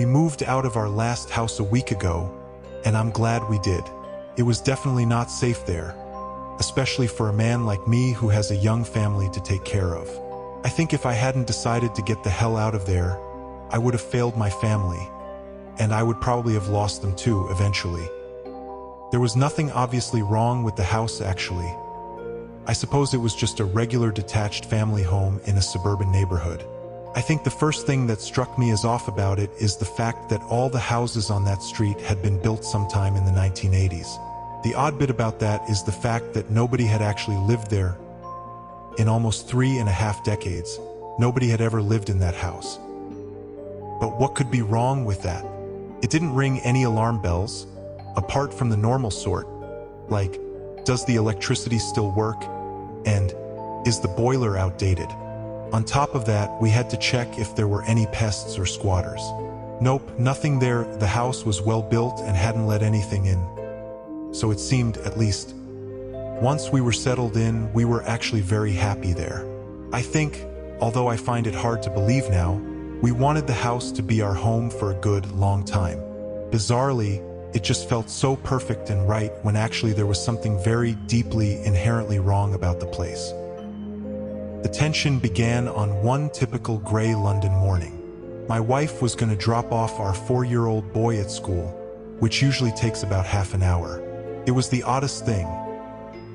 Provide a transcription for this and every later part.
We moved out of our last house a week ago, and I'm glad we did. It was definitely not safe there, especially for a man like me who has a young family to take care of. I think if I hadn't decided to get the hell out of there, I would have failed my family, and I would probably have lost them too eventually. There was nothing obviously wrong with the house actually. I suppose it was just a regular detached family home in a suburban neighborhood. I think the first thing that struck me as off about it is the fact that all the houses on that street had been built sometime in the 1980s. The odd bit about that is the fact that nobody had actually lived there. In almost 3.5 decades, nobody had ever lived in that house. But what could be wrong with that? It didn't ring any alarm bells, apart from the normal sort, like, does the electricity still work? And is the boiler outdated? On top of that, we had to check if there were any pests or squatters. Nope, nothing there. The house was well built and hadn't let anything in. So it seemed, at least. Once we were settled in, we were actually very happy there. I think, although I find it hard to believe now, we wanted the house to be our home for a good, long time. Bizarrely, it just felt so perfect and right when actually there was something very deeply, inherently wrong about the place. The tension began on one typical gray London morning. My wife was going to drop off our 4-year-old boy at school, which usually takes about half an hour. It was the oddest thing.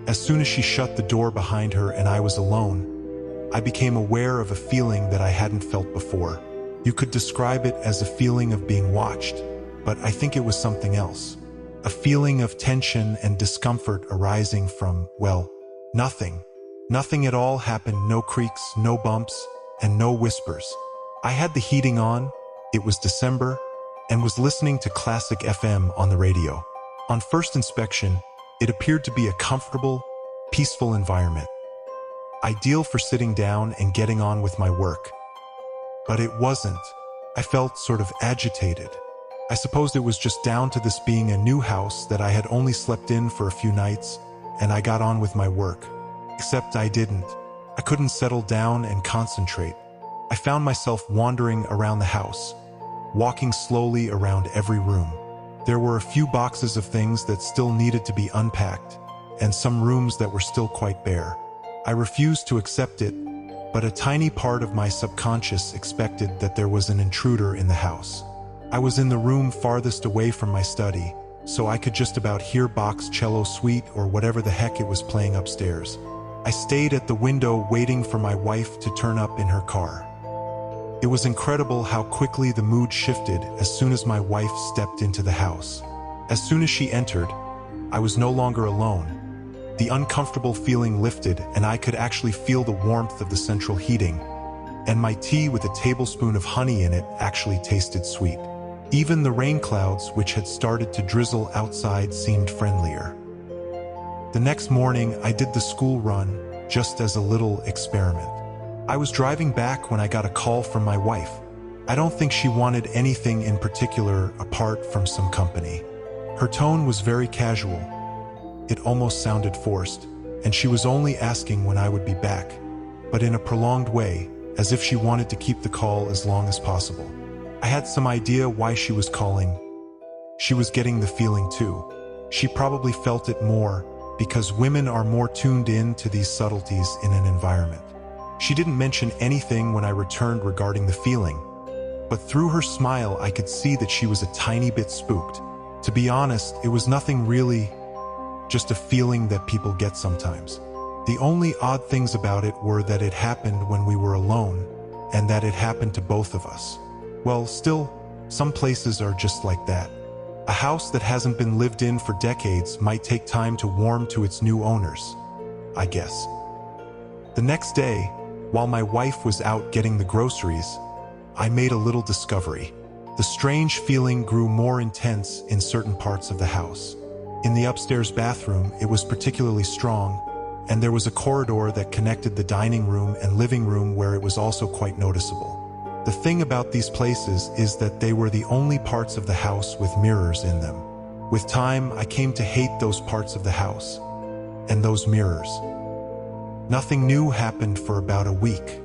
As soon as she shut the door behind her and I was alone, I became aware of a feeling that I hadn't felt before. You could describe it as a feeling of being watched, but I think it was something else. A feeling of tension and discomfort arising from, well, nothing. Nothing at all happened, no creaks, no bumps, and no whispers. I had the heating on, it was December, and was listening to classic FM on the radio. On first inspection, it appeared to be a comfortable, peaceful environment, ideal for sitting down and getting on with my work. But it wasn't. I felt sort of agitated. I suppose it was just down to this being a new house that I had only slept in for a few nights, and I got on with my work. Except I didn't. I couldn't settle down and concentrate. I found myself wandering around the house, walking slowly around every room. There were a few boxes of things that still needed to be unpacked, and some rooms that were still quite bare. I refused to accept it, but a tiny part of my subconscious expected that there was an intruder in the house. I was in the room farthest away from my study, so I could just about hear Bach's cello suite or whatever the heck it was playing upstairs. I stayed at the window waiting for my wife to turn up in her car. It was incredible how quickly the mood shifted as soon as my wife stepped into the house. As soon as she entered, I was no longer alone. The uncomfortable feeling lifted and I could actually feel the warmth of the central heating, and my tea with a tablespoon of honey in it actually tasted sweet. Even the rain clouds, which had started to drizzle outside, seemed friendlier. The next morning, I did the school run, just as a little experiment. I was driving back when I got a call from my wife. I don't think she wanted anything in particular apart from some company. Her tone was very casual. It almost sounded forced, and she was only asking when I would be back, but in a prolonged way, as if she wanted to keep the call as long as possible. I had some idea why she was calling. She was getting the feeling too. She probably felt it more, because women are more tuned in to these subtleties in an environment. She didn't mention anything when I returned regarding the feeling, but through her smile I could see that she was a tiny bit spooked. To be honest, it was nothing really, just a feeling that people get sometimes. The only odd things about it were that it happened when we were alone, and that it happened to both of us. Well, still, some places are just like that. A house that hasn't been lived in for decades might take time to warm to its new owners, I guess. The next day, while my wife was out getting the groceries, I made a little discovery. The strange feeling grew more intense in certain parts of the house. In the upstairs bathroom, it was particularly strong, and there was a corridor that connected the dining room and living room where it was also quite noticeable. The thing about these places is that they were the only parts of the house with mirrors in them. With time, I came to hate those parts of the house, and those mirrors. Nothing new happened for about a week.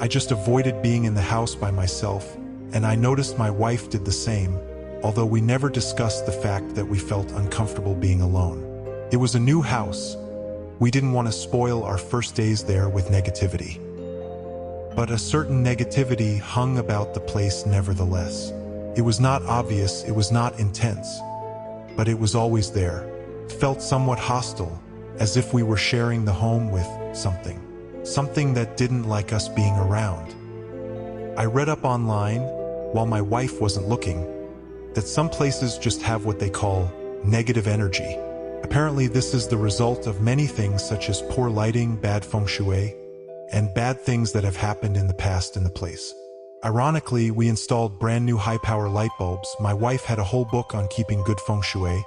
I just avoided being in the house by myself, and I noticed my wife did the same, although we never discussed the fact that we felt uncomfortable being alone. It was a new house. We didn't want to spoil our first days there with negativity. But a certain negativity hung about the place nevertheless. It was not obvious, it was not intense, but it was always there. It felt somewhat hostile, as if we were sharing the home with something that didn't like us being around. I read up online, while my wife wasn't looking, that some places just have what they call negative energy. Apparently this is the result of many things such as poor lighting, bad feng shui, and bad things that have happened in the past in the place. Ironically, we installed brand new high-power light bulbs. My wife had a whole book on keeping good feng shui,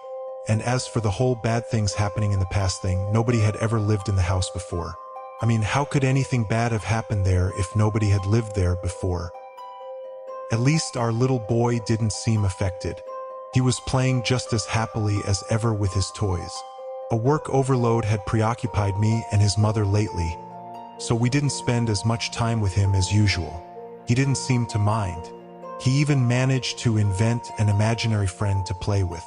and as for the whole bad things happening in the past thing, nobody had ever lived in the house before. I mean, how could anything bad have happened there if nobody had lived there before? At least our little boy didn't seem affected. He was playing just as happily as ever with his toys. A work overload had preoccupied me and his mother lately, so we didn't spend as much time with him as usual. He didn't seem to mind. He even managed to invent an imaginary friend to play with.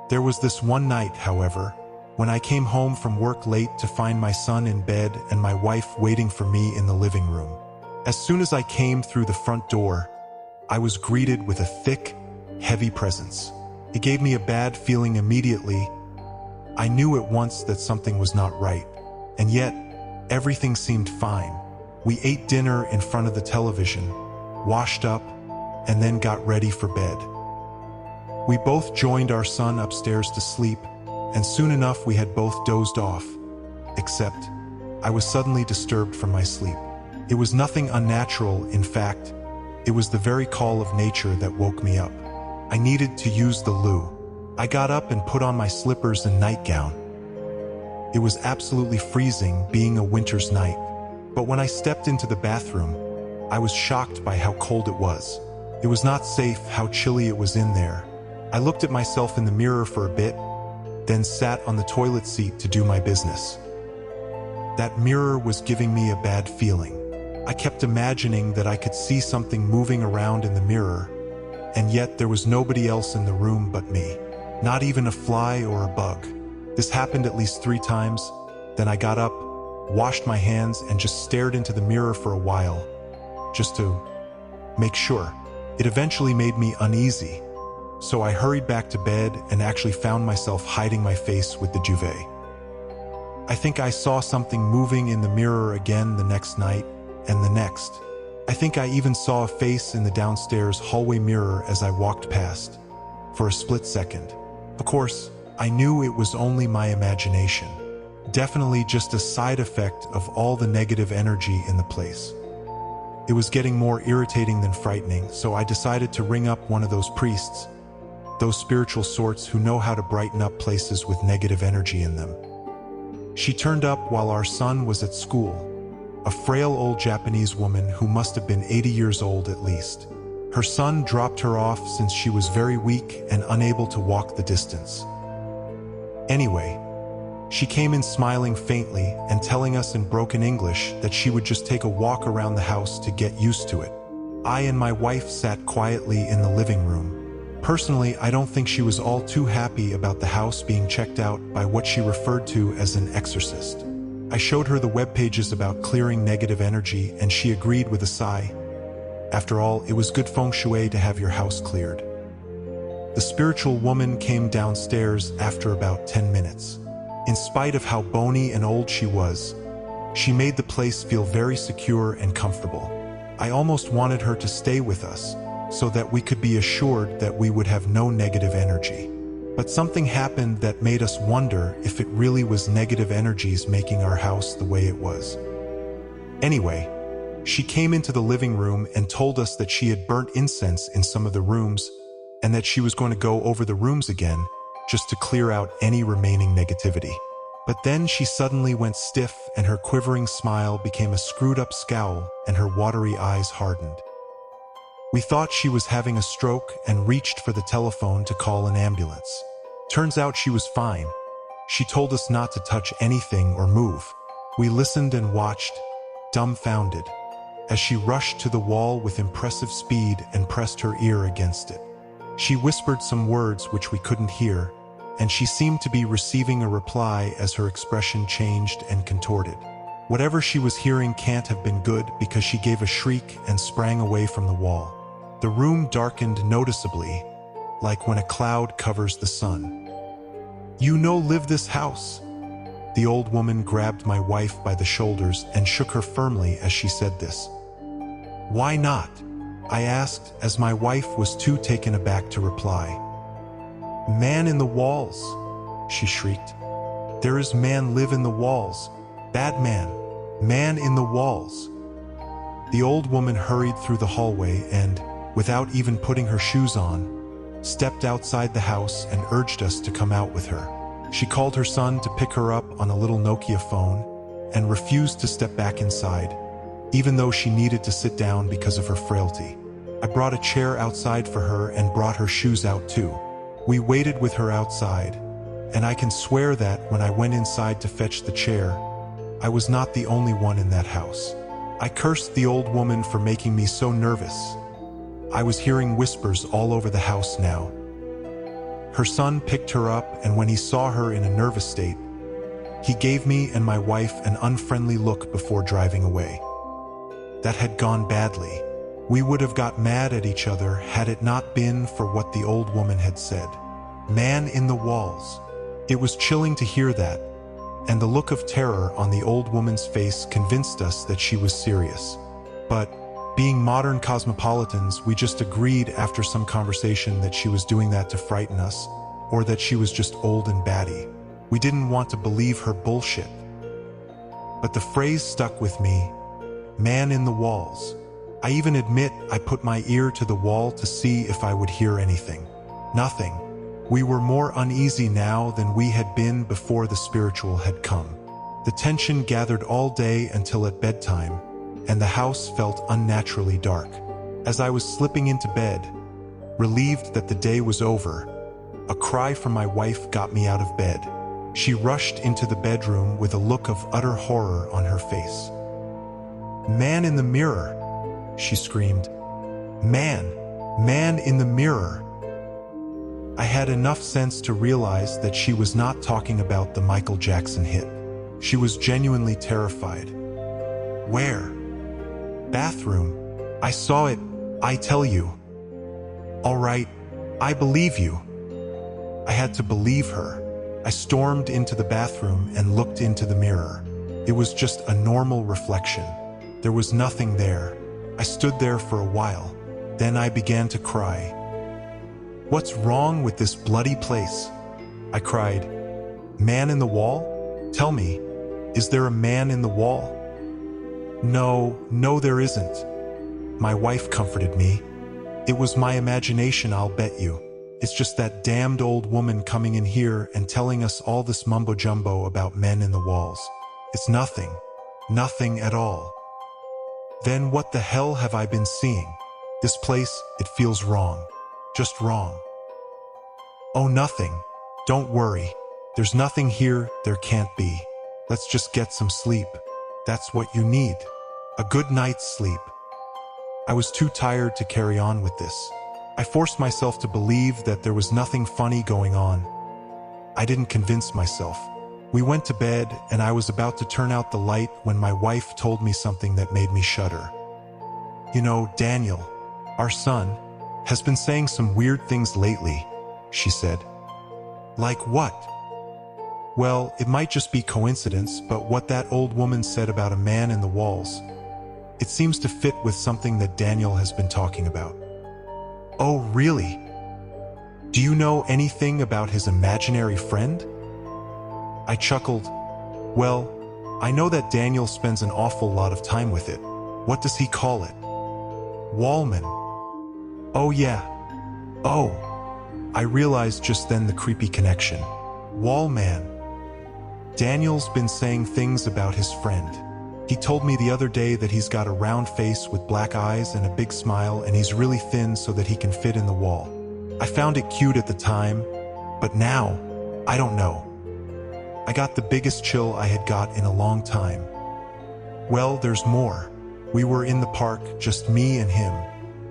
There was this one night, however, when I came home from work late to find my son in bed and my wife waiting for me in the living room. As soon as I came through the front door, I was greeted with a thick, heavy presence. It gave me a bad feeling immediately. I knew at once that something was not right, and yet everything seemed fine. We ate dinner in front of the television, washed up, and then got ready for bed. We both joined our son upstairs to sleep, and soon enough we had both dozed off. Except, I was suddenly disturbed from my sleep. It was nothing unnatural, in fact, it was the very call of nature that woke me up. I needed to use the loo. I got up and put on my slippers and nightgown. It was absolutely freezing, being a winter's night. But when I stepped into the bathroom, I was shocked by how cold it was. It was not safe how chilly it was in there. I looked at myself in the mirror for a bit, then sat on the toilet seat to do my business. That mirror was giving me a bad feeling. I kept imagining that I could see something moving around in the mirror, and yet there was nobody else in the room but me. Not even a fly or a bug. This happened at least 3 times. Then I got up, washed my hands, and just stared into the mirror for a while, just to make sure. It eventually made me uneasy, so I hurried back to bed and actually found myself hiding my face with the duvet. I think I saw something moving in the mirror again the next night, and the next. I think I even saw a face in the downstairs hallway mirror as I walked past, for a split second. Of course, I knew it was only my imagination. Definitely just a side effect of all the negative energy in the place. It was getting more irritating than frightening, so I decided to ring up one of those priests, those spiritual sorts who know how to brighten up places with negative energy in them. She turned up while our son was at school, a frail old Japanese woman who must have been 80 years old at least. Her son dropped her off since she was very weak and unable to walk the distance. Anyway, she came in smiling faintly and telling us in broken English that she would just take a walk around the house to get used to it. I and my wife sat quietly in the living room. Personally, I don't think she was all too happy about the house being checked out by what she referred to as an exorcist. I showed her the web pages about clearing negative energy, and she agreed with a sigh. After all, it was good feng shui to have your house cleared. The spiritual woman came downstairs after about 10 minutes. In spite of how bony and old she was, she made the place feel very secure and comfortable. I almost wanted her to stay with us, so that we could be assured that we would have no negative energy. But something happened that made us wonder if it really was negative energies making our house the way it was. Anyway, she came into the living room and told us that she had burnt incense in some of the rooms and that she was going to go over the rooms again just to clear out any remaining negativity. But then she suddenly went stiff and her quivering smile became a screwed-up scowl and her watery eyes hardened. We thought she was having a stroke and reached for the telephone to call an ambulance. Turns out she was fine. She told us not to touch anything or move. We listened and watched, dumbfounded. as she rushed to the wall with impressive speed and pressed her ear against it. She whispered some words which we couldn't hear, and she seemed to be receiving a reply as her expression changed and contorted. Whatever she was hearing can't have been good, because she gave a shriek and sprang away from the wall. The room darkened noticeably, like when a cloud covers the sun. "You no live this house." The old woman grabbed my wife by the shoulders and shook her firmly as she said this. "Why not?" I asked, as my wife was too taken aback to reply. "Man in the walls," she shrieked. "There is man live in the walls. Bad man. Man in the walls." The old woman hurried through the hallway and, without even putting her shoes on, stepped outside the house and urged us to come out with her. She called her son to pick her up on a little Nokia phone and refused to step back inside, even though she needed to sit down because of her frailty. I brought a chair outside for her and brought her shoes out too. We waited with her outside, and I can swear that when I went inside to fetch the chair, I was not the only one in that house. I cursed the old woman for making me so nervous. I was hearing whispers all over the house now. Her son picked her up, and when he saw her in a nervous state, he gave me and my wife an unfriendly look before driving away. That had gone badly. We would have got mad at each other had it not been for what the old woman had said. Man in the walls. It was chilling to hear that, and the look of terror on the old woman's face convinced us that she was serious. But, being modern cosmopolitans, we just agreed after some conversation that she was doing that to frighten us, or that she was just old and batty. We didn't want to believe her bullshit. But the phrase stuck with me. Man in the walls. I even admit I put my ear to the wall to see if I would hear anything. Nothing. We were more uneasy now than we had been before the spiritual had come. The tension gathered all day until at bedtime, and the house felt unnaturally dark. As I was slipping into bed, relieved that the day was over, a cry from my wife got me out of bed. She rushed into the bedroom with a look of utter horror on her face. "Man in the mirror!" she screamed. Man in the mirror." I had enough sense to realize that she was not talking about the Michael Jackson hit. She was genuinely terrified. "Where?" "Bathroom. I saw it, I tell you." "All right, I believe you." I had to believe her. I stormed into the bathroom and looked into the mirror. It was just a normal reflection. There was nothing there. I stood there for a while. Then I began to cry. "What's wrong with this bloody place?" I cried. "Man in the wall? Tell me, is there a man in the wall?" No, there isn't." My wife comforted me. "It was my imagination, I'll bet you. It's just that damned old woman coming in here and telling us all this mumbo-jumbo about men in the walls. It's nothing. Nothing at all." Then what the hell have I been seeing? This place, it feels wrong. Just wrong. "Oh, nothing. Don't worry. There's nothing here, there can't be. Let's just get some sleep. That's what you need. A good night's sleep." I was too tired to carry on with this. I forced myself to believe that there was nothing funny going on. I didn't convince myself. We went to bed, and I was about to turn out the light when my wife told me something that made me shudder. "You know, Daniel, our son, has been saying some weird things lately," she said. "Like what?" "Well, it might just be coincidence, but what that old woman said about a man in the walls, it seems to fit with something that Daniel has been talking about." "Oh, really? Do you know anything about his imaginary friend?" I chuckled. "Well, I know that Daniel spends an awful lot of time with it. What does he call it?" "Wallman." "Oh yeah. Oh." I realized just then the creepy connection. Wallman. Daniel's been saying things about his friend. He told me the other day that he's got a round face with black eyes and a big smile, and he's really thin so that he can fit in the wall. I found it cute at the time, but now, I don't know. I got the biggest chill I had got in a long time. Well, there's more. We were in the park, just me and him.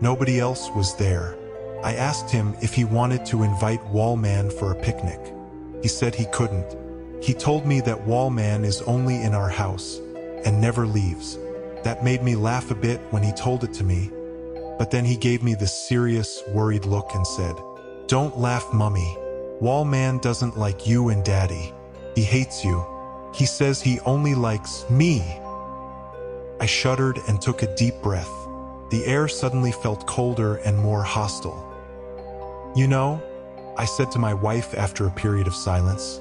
Nobody else was there. I asked him if he wanted to invite Wallman for a picnic. He said he couldn't. He told me that Wallman is only in our house and never leaves. That made me laugh a bit when he told it to me, but then he gave me this serious, worried look and said, "Don't laugh, Mummy. Wallman doesn't like you and Daddy. He hates you. He says he only likes me." I shuddered and took a deep breath. The air suddenly felt colder and more hostile. "You know," I said to my wife after a period of silence,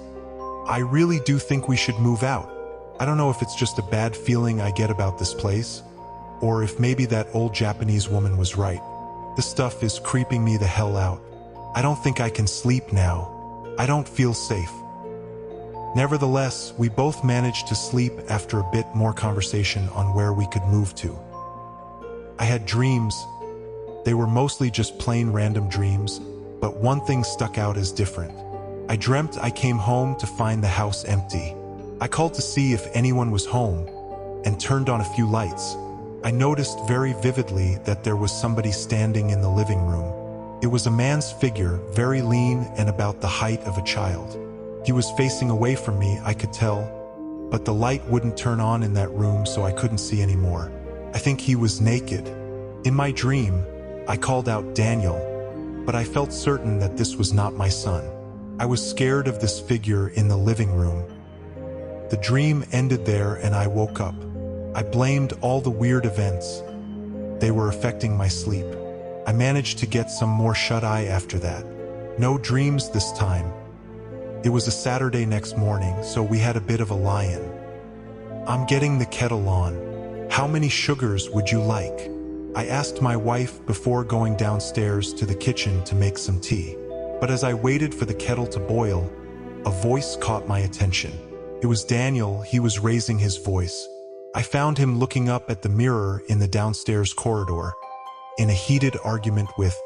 "I really do think we should move out. I don't know if it's just a bad feeling I get about this place, or if maybe that old Japanese woman was right. This stuff is creeping me the hell out. I don't think I can sleep now. I don't feel safe." Nevertheless, we both managed to sleep after a bit more conversation on where we could move to. I had dreams. They were mostly just plain random dreams, but one thing stuck out as different. I dreamt I came home to find the house empty. I called to see if anyone was home and turned on a few lights. I noticed very vividly that there was somebody standing in the living room. It was a man's figure, very lean and about the height of a child. He was facing away from me, I could tell, but the light wouldn't turn on in that room, so I couldn't see anymore. I think he was naked. In my dream, I called out Daniel, but I felt certain that this was not my son. I was scared of this figure in the living room. The dream ended there and I woke up. I blamed all the weird events. They were affecting my sleep. I managed to get some more shut-eye after that. No dreams this time. It was a Saturday next morning, so we had a bit of a lie-in. "I'm getting the kettle on. How many sugars would you like?" I asked my wife before going downstairs to the kitchen to make some tea. But as I waited for the kettle to boil, a voice caught my attention. It was Daniel. He was raising his voice. I found him looking up at the mirror in the downstairs corridor, in a heated argument with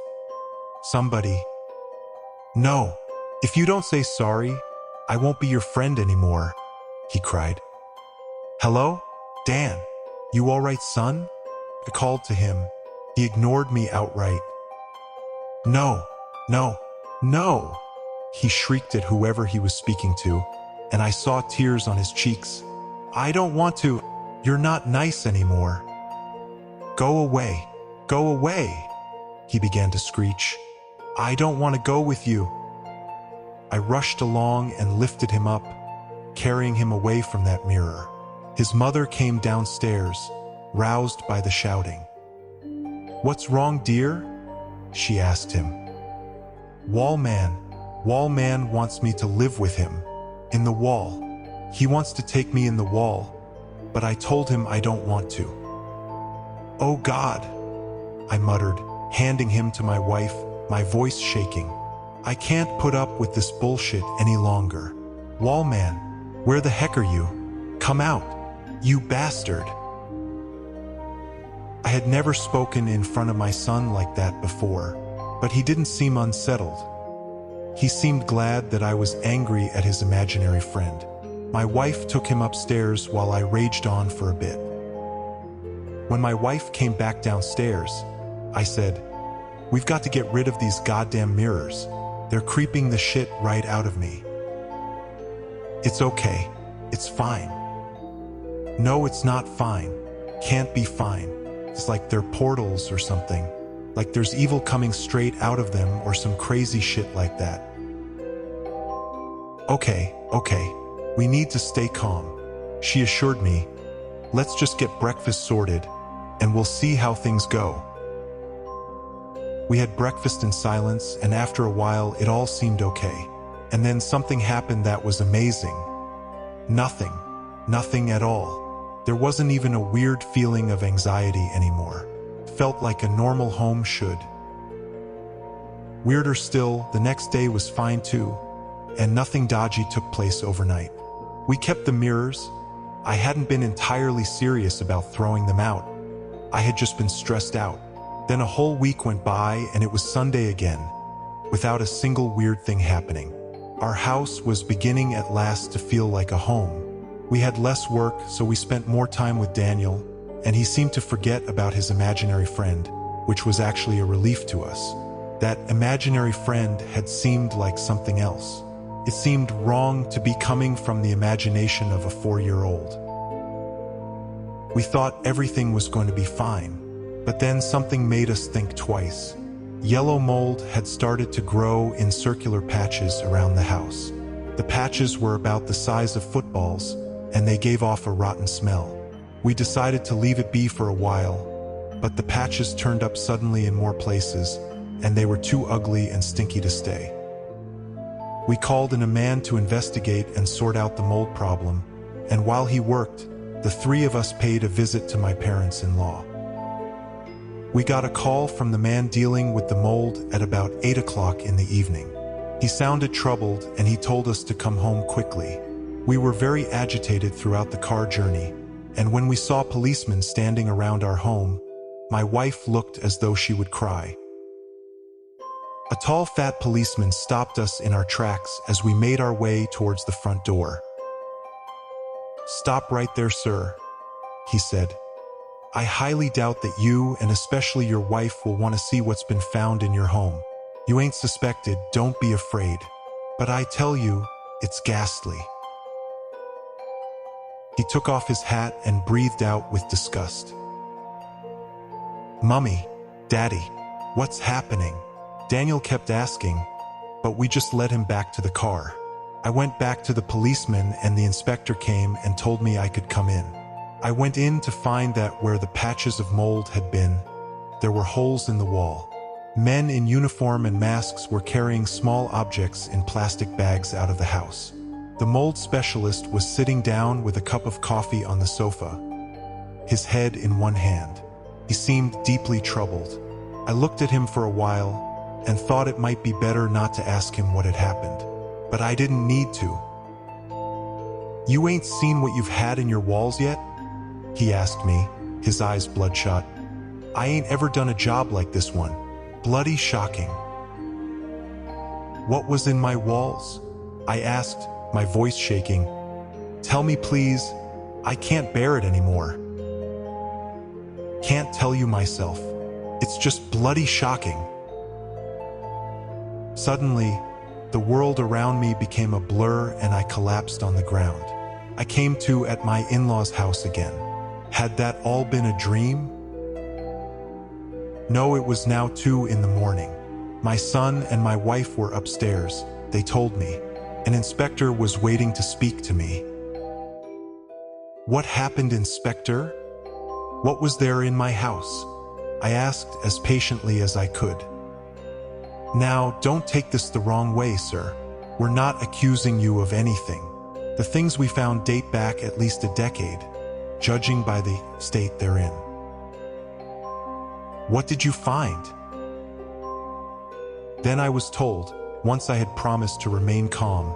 somebody. "No, if you don't say sorry, I won't be your friend anymore," he cried. "Hello? Dan, you all right, son?" I called to him. He ignored me outright. "No, no, no!" He shrieked at whoever he was speaking to, and I saw tears on his cheeks. "I don't want to. You're not nice anymore. Go away, go away," he began to screech. "I don't want to go with you." I rushed along and lifted him up, carrying him away from that mirror. His mother came downstairs, roused by the shouting. "What's wrong, dear?" she asked him. Wallman wants me to live with him, in the wall. He wants to take me in the wall, but I told him I don't want to." "Oh God," I muttered, handing him to my wife, my voice shaking. "I can't put up with this bullshit any longer. Wallman, where the heck are you? Come out, you bastard." I had never spoken in front of my son like that before, but he didn't seem unsettled. He seemed glad that I was angry at his imaginary friend. My wife took him upstairs while I raged on for a bit. When my wife came back downstairs, I said, "We've got to get rid of these goddamn mirrors. They're creeping the shit right out of me." "It's okay. It's fine." "No, it's not fine. Can't be fine. It's like they're portals or something. Like there's evil coming straight out of them or some crazy shit like that." Okay. We need to stay calm," she assured me. "Let's just get breakfast sorted, and we'll see how things go." We had breakfast in silence, and after a while it all seemed okay. And then something happened that was amazing. Nothing at all. There wasn't even a weird feeling of anxiety anymore. Felt like a normal home should. Weirder still, the next day was fine too, and nothing dodgy took place overnight. We kept the mirrors. I hadn't been entirely serious about throwing them out. I had just been stressed out. Then a whole week went by and it was Sunday again, without a single weird thing happening. Our house was beginning at last to feel like a home. We had less work, so we spent more time with Daniel, and he seemed to forget about his imaginary friend, which was actually a relief to us. That imaginary friend had seemed like something else. It seemed wrong to be coming from the imagination of a 4-year-old. We thought everything was going to be fine, but then something made us think twice. Yellow mold had started to grow in circular patches around the house. The patches were about the size of footballs, and they gave off a rotten smell. We decided to leave it be for a while, but the patches turned up suddenly in more places, and they were too ugly and stinky to stay. We called in a man to investigate and sort out the mold problem, and while he worked, the 3 of us paid a visit to my parents-in-law. We got a call from the man dealing with the mold at about 8 o'clock in the evening. He sounded troubled and he told us to come home quickly. We were very agitated throughout the car journey, and when we saw policemen standing around our home, my wife looked as though she would cry. A tall, fat policeman stopped us in our tracks as we made our way towards the front door. "Stop right there, sir," he said. "I highly doubt that you, and especially your wife, will want to see what's been found in your home. You ain't suspected, don't be afraid. But I tell you, it's ghastly." He took off his hat and breathed out with disgust. "Mummy, Daddy, what's happening?" Daniel kept asking, but we just led him back to the car. I went back to the policeman and the inspector came and told me I could come in. I went in to find that where the patches of mold had been, there were holes in the wall. Men in uniform and masks were carrying small objects in plastic bags out of the house. The mold specialist was sitting down with a cup of coffee on the sofa, his head in one hand. He seemed deeply troubled. I looked at him for a while and thought it might be better not to ask him what had happened. But I didn't need to. "You ain't seen what you've had in your walls yet?" he asked me, his eyes bloodshot. "I ain't ever done a job like this one. Bloody shocking." "What was in my walls?" I asked, my voice shaking. "Tell me please, I can't bear it anymore." "Can't tell you myself. It's just bloody shocking." Suddenly, the world around me became a blur and I collapsed on the ground. I came to at my in-laws' house again. Had that all been a dream? No, it was now 2 in the morning. My son and my wife were upstairs, they told me. An inspector was waiting to speak to me. "What happened, Inspector? What was there in my house?" I asked as patiently as I could. "Now, don't take this the wrong way, sir. We're not accusing you of anything. The things we found date back at least a decade, judging by the state they're in." "What did you find?" Then I was told, once I had promised to remain calm,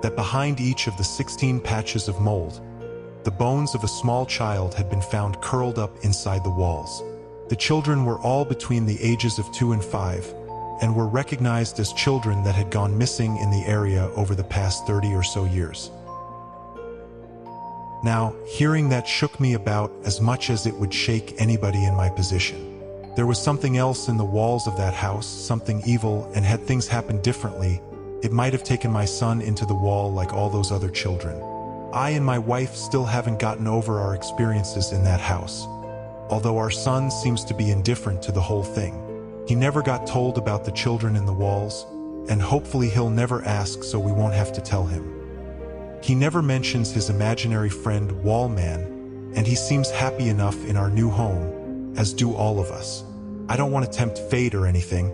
that behind each of the 16 patches of mold, the bones of a small child had been found curled up inside the walls. The children were all between the ages of 2 and 5, and were recognized as children that had gone missing in the area over the past 30 or so years. Now, hearing that shook me about as much as it would shake anybody in my position. There was something else in the walls of that house, something evil, and had things happened differently, it might have taken my son into the wall like all those other children. I and my wife still haven't gotten over our experiences in that house, although our son seems to be indifferent to the whole thing. He never got told about the children in the walls, and hopefully he'll never ask so we won't have to tell him. He never mentions his imaginary friend Wallman, and he seems happy enough in our new home, as do all of us. I don't want to tempt fate or anything,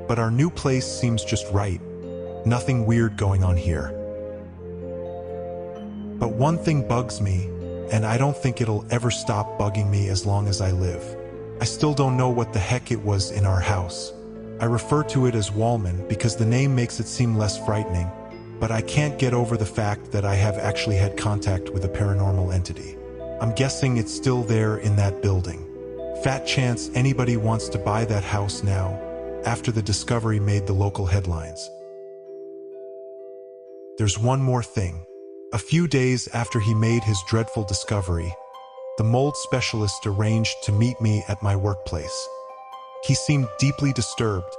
but our new place seems just right. Nothing weird going on here. But one thing bugs me, and I don't think it'll ever stop bugging me as long as I live. I still don't know what the heck it was in our house. I refer to it as Wallman because the name makes it seem less frightening, but I can't get over the fact that I have actually had contact with a paranormal entity. I'm guessing it's still there in that building. Fat chance anybody wants to buy that house now, after the discovery made the local headlines. There's one more thing. A few days after he made his dreadful discovery, the mold specialist arranged to meet me at my workplace. He seemed deeply disturbed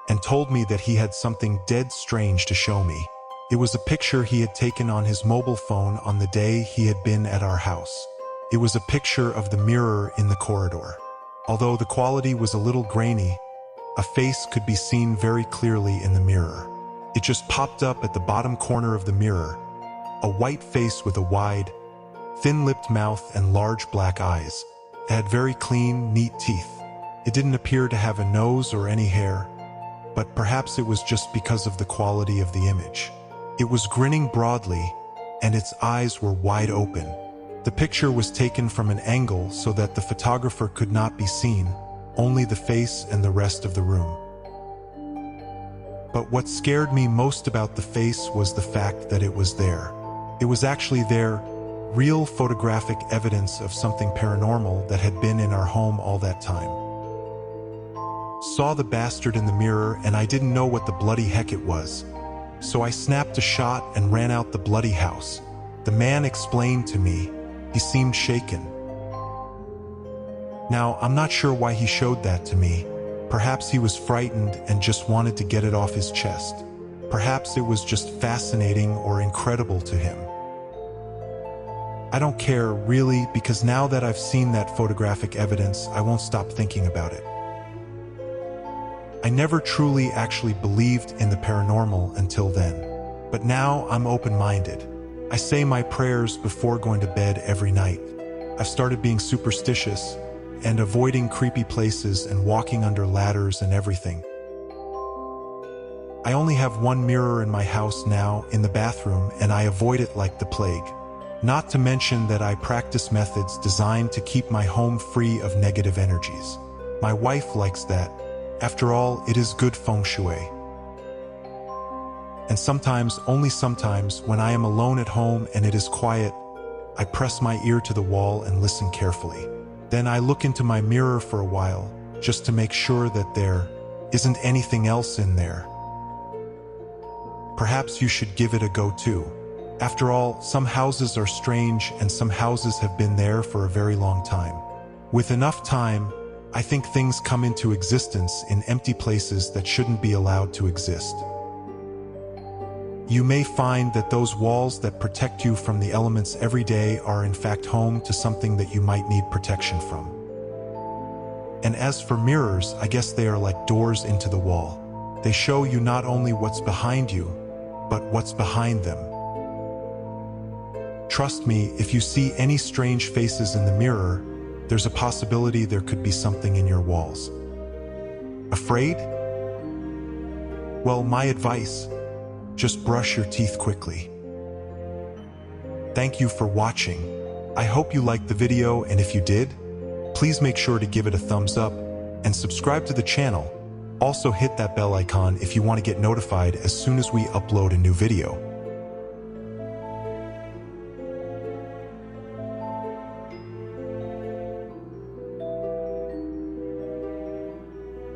and told me that he had something dead strange to show me. It was a picture he had taken on his mobile phone on the day he had been at our house. It was a picture of the mirror in the corridor. Although the quality was a little grainy, a face could be seen very clearly in the mirror. It just popped up at the bottom corner of the mirror, a white face with a wide, thin-lipped mouth and large black eyes. It had very clean, neat teeth. It didn't appear to have a nose or any hair, but perhaps it was just because of the quality of the image. It was grinning broadly, and its eyes were wide open. The picture was taken from an angle so that the photographer could not be seen, only the face and the rest of the room. But what scared me most about the face was the fact that it was there. It was actually there, real photographic evidence of something paranormal that had been in our home all that time. Saw the bastard in the mirror and I didn't know what the bloody heck it was. So I snapped a shot and ran out the bloody house. The man explained to me. He seemed shaken. Now, I'm not sure why he showed that to me. Perhaps he was frightened and just wanted to get it off his chest. Perhaps it was just fascinating or incredible to him. I don't care, really, because now that I've seen that photographic evidence, I won't stop thinking about it. I never truly actually believed in the paranormal until then. But now I'm open-minded. I say my prayers before going to bed every night. I've started being superstitious and avoiding creepy places and walking under ladders and everything. I only have one mirror in my house now, in the bathroom, and I avoid it like the plague. Not to mention that I practice methods designed to keep my home free of negative energies. My wife likes that. After all, it is good feng shui. And sometimes, only sometimes, when I am alone at home and it is quiet, I press my ear to the wall and listen carefully. Then I look into my mirror for a while, just to make sure that there isn't anything else in there. Perhaps you should give it a go too. After all, some houses are strange and some houses have been there for a very long time. With enough time, I think things come into existence in empty places that shouldn't be allowed to exist. You may find that those walls that protect you from the elements every day are in fact home to something that you might need protection from. And as for mirrors, I guess they are like doors into the wall. They show you not only what's behind you, but what's behind them. Trust me, if you see any strange faces in the mirror, there's a possibility there could be something in your walls. Afraid? Well, my advice: just brush your teeth quickly. Thank you for watching. I hope you liked the video, and if you did, please make sure to give it a thumbs up and subscribe to the channel. Also hit that bell icon if you want to get notified as soon as we upload a new video.